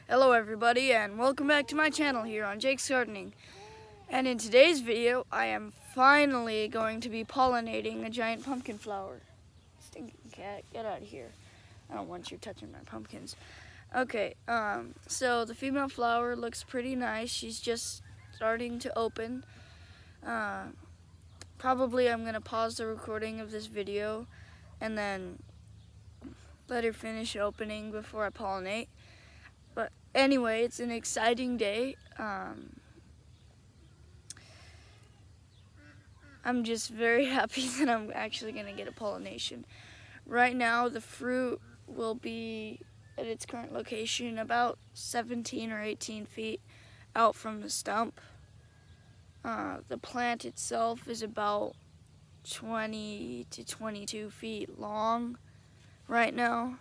Hello everybody and welcome back to my channel here on Jake's Gardening. And in today's video I am finally going to be pollinating a giant pumpkin flower. Stinking cat, get out of here. I don't want you touching my pumpkins. Okay, so the female flower looks pretty nice. She's just starting to open. Probably I'm going to pause the recording of this video and then let her finish opening before I pollinate. But anyway, it's an exciting day. I'm just very happy that I'm actually going to get a pollination. Right now, the fruit will be at its current location about 17 or 18 feet out from the stump. The plant itself is about 20 to 22 feet long right now.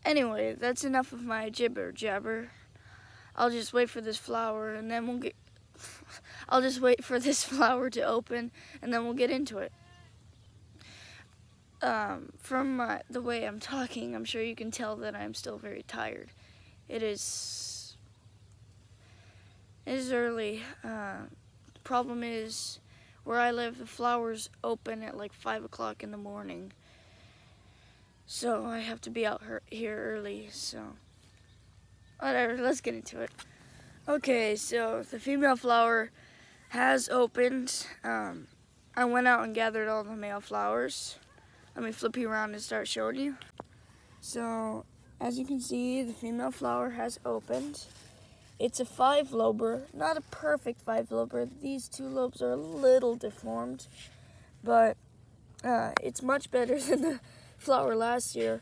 Anyway, that's enough of my jibber jabber. I'll just wait for this flower and then I'll just wait for this flower to open and then we'll get into it. From the way I'm talking, I'm sure you can tell that I'm still very tired. It is early. Problem is, where I live, the flowers open at like 5 o'clock in the morning. So I have to be out here early, so whatever, let's get into it. Okay, so the female flower has opened. I went out and gathered all the male flowers. Let me flip you around and start showing you. So, as you can see, the female flower has opened. It's a 5-lober, not a perfect 5-lober. These 2 lobes are a little deformed, but it's much better than the flower last year.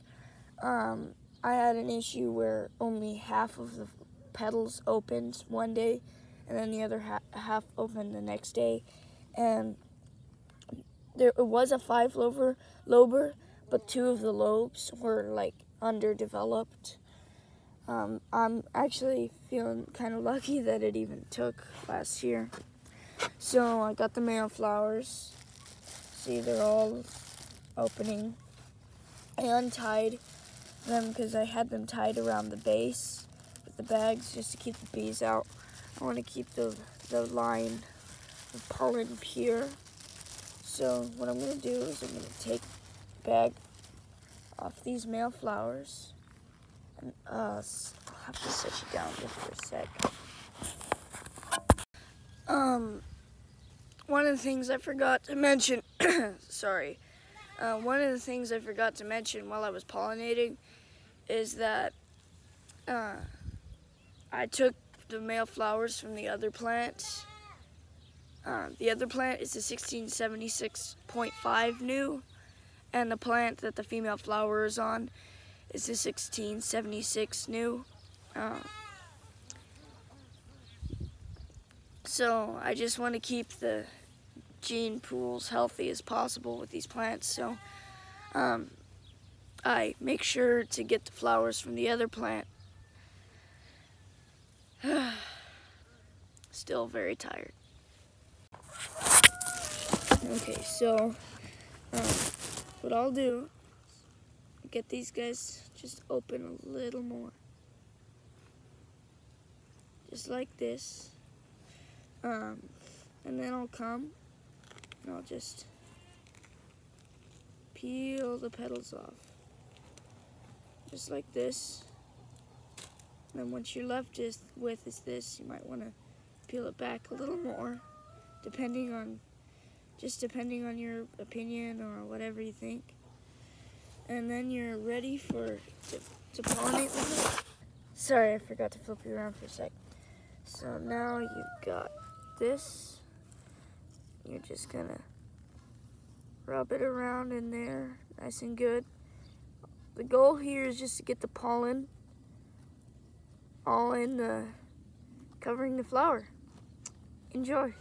I had an issue where only half of the petals opened one day and then the other half opened the next day, and it was a 5-lober, but 2 of the lobes were like underdeveloped. I'm actually feeling kind of lucky that it even took last year. So I got the male flowers. See, they're all opening. I untied them because I had them tied around the base with the bags just to keep the bees out. I want to keep the line of pollen pure. So what I'm going to do is I'm going to take the bag off these male flowers. And I'll have to set you down just for a sec. One of the things I forgot to mention, sorry. One of the things I forgot to mention while I was pollinating is that I took the male flowers from the other plant. The other plant is a 1676.5 new, and the plant that the female flower is on is a 1676 new. So I just want to keep the gene pools healthy as possible with these plants, so I make sure to get the flowers from the other plant. Still very tired. Okay, so what I'll do, get these guys just open a little more, just like this, and then I'll come and I'll just peel the petals off, just like this. And then once you're left with this, you might want to peel it back a little more, depending on your opinion or whatever you think. And then you're ready to pollinate with it. Sorry, I forgot to flip you around for a sec. So now you've got this. You're just gonna rub it around in there, nice and good. The goal here is just to get the pollen all in covering the flower. Enjoy.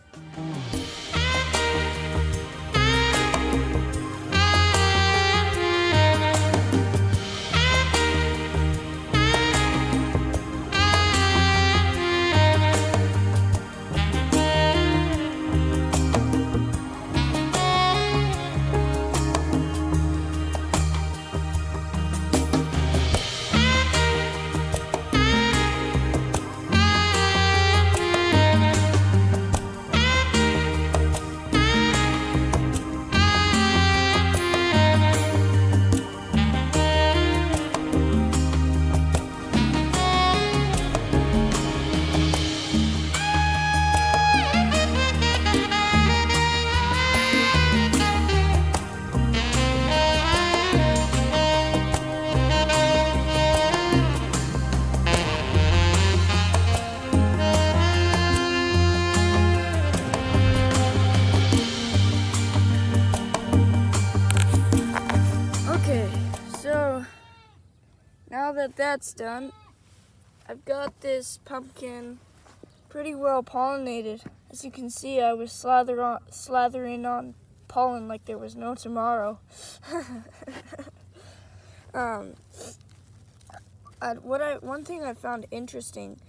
Okay, so now that that's done, I've got this pumpkin pretty well pollinated. As you can see, I was slathering on pollen like there was no tomorrow. One thing I found interesting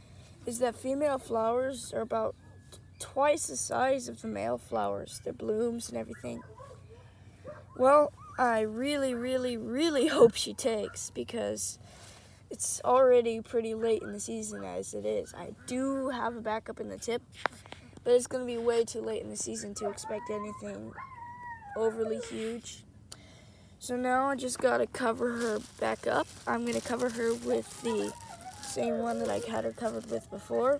is that female flowers are about twice the size of the male flowers, their blooms and everything. Well, I really, really, really hope she takes, because it's already pretty late in the season as it is. I do have a backup in the tip, but it's going to be way too late in the season to expect anything overly huge. So now I just got to cover her back up. I'm going to cover her with the same one that I had her covered with before.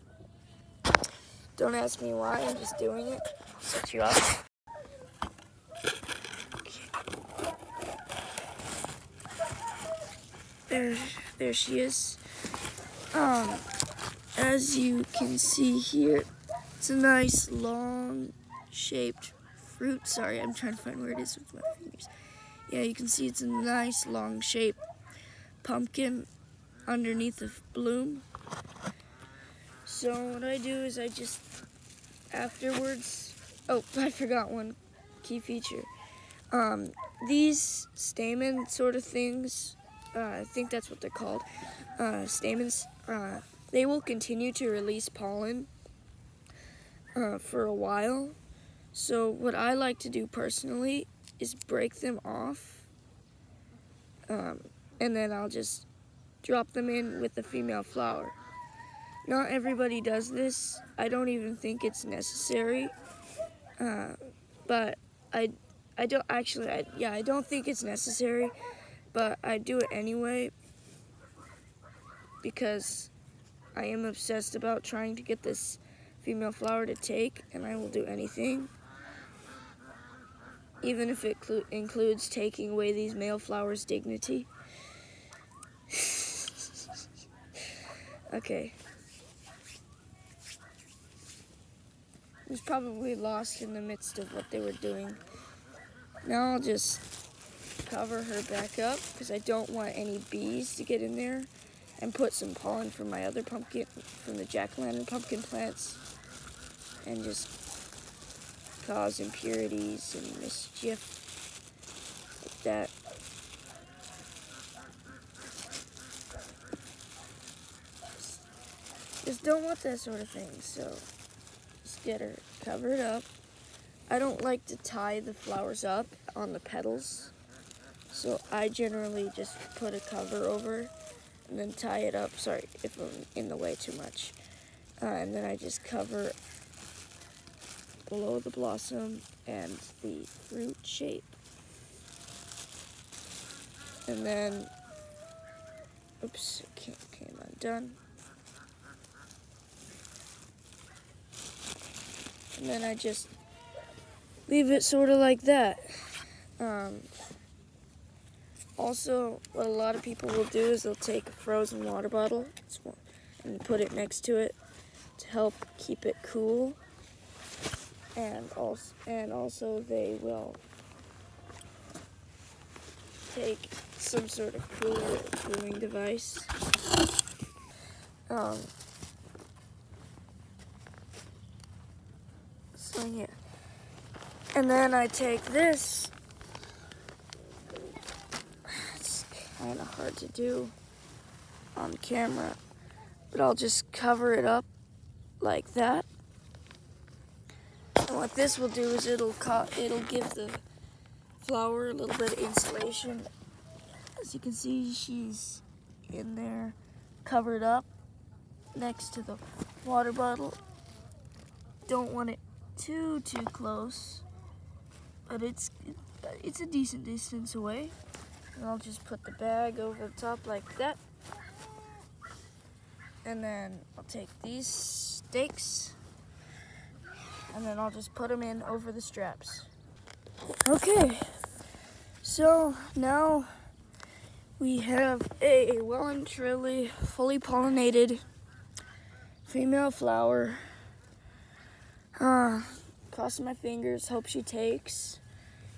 Don't ask me why, I'm just doing it. I'll set you up. There she is. As you can see here, it's a nice long shaped fruit. Sorry, I'm trying to find where it is with my fingers. Yeah, you can see it's a nice long shaped pumpkin underneath the bloom. So what I do is I just afterwards, oh, I forgot one key feature. These stamen sort of things, I think that's what they're called, stamens, they will continue to release pollen for a while. So what I like to do personally is break them off, and then I'll just drop them in with the female flower. Not everybody does this. I don't even think it's necessary, but I don't think it's necessary, but I do it anyway because I am obsessed about trying to get this female flower to take, and I will do anything, even if it includes taking away these male flowers' dignity. Okay. I was probably lost in the midst of what they were doing. Now I'll just cover her back up because I don't want any bees to get in there, and put some pollen from my other pumpkin, from the jack-o'-lantern pumpkin plants, and just cause impurities and mischief like that. Just don't want that sort of thing, so just get her covered up. I don't like to tie the flowers up on the petals, so I generally just put a cover over and then tie it up. Sorry if I'm in the way too much. And then I just cover below the blossom and the fruit shape. And then, oops, it came undone. And then I just leave it sort of like that. Also, what a lot of people will do is they'll take a frozen water bottle and put it next to it to help keep it cool. And also they will take some sort of cooling device. So yeah. And then I take this. It's kind of hard to do on camera, but I'll just cover it up like that. And what this will do is it'll give the flower a little bit of insulation. As you can see, she's in there, covered up next to the water bottle. Don't want it too close, but it's a decent distance away. And I'll just put the bag over the top like that. And then I'll take these stakes, and then I'll just put them in over the straps. Okay, so now we have a well and truly fully pollinated female flower. Crossing my fingers, hope she takes,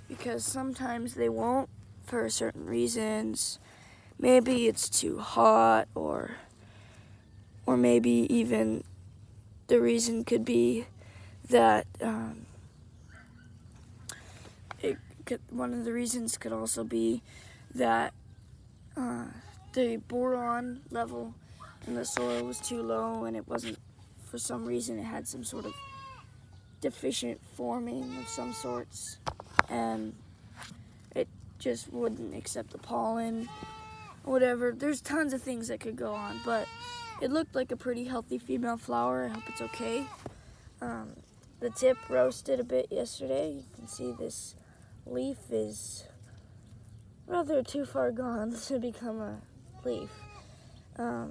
because sometimes they won't. for certain reasons. Maybe it's too hot, or maybe even the reason could be that one of the reasons could also be that the boron level in the soil was too low, and it wasn't, for some reason, it had some sort of deficient forming of some sorts, and it just wouldn't accept the pollen, whatever. There's tons of things that could go on, but it looked like a pretty healthy female flower. I hope it's okay. The tip roasted a bit yesterday. You can see this leaf is rather too far gone to become a leaf. The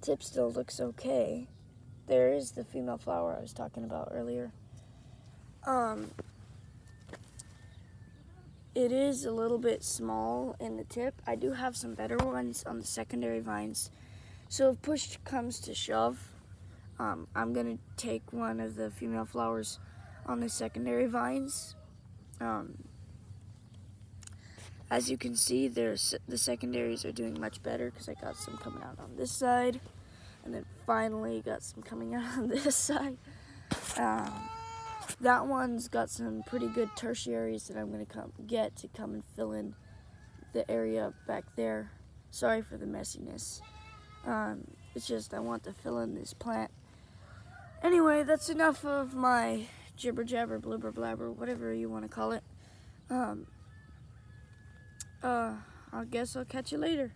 tip still looks okay. There is the female flower I was talking about earlier. It is a little bit small in the tip. I do have some better ones on the secondary vines. So if push comes to shove, I'm going to take one of the female flowers on the secondary vines. As you can see, the secondaries are doing much better because I got some coming out on this side, and then finally got some coming out on this side. That one's got some pretty good tertiaries that I'm going to get to come and fill in the area back there. Sorry for the messiness. It's just I want to fill in this plant. Anyway, that's enough of my jibber jabber, blubber blabber, whatever you want to call it. I guess I'll catch you later.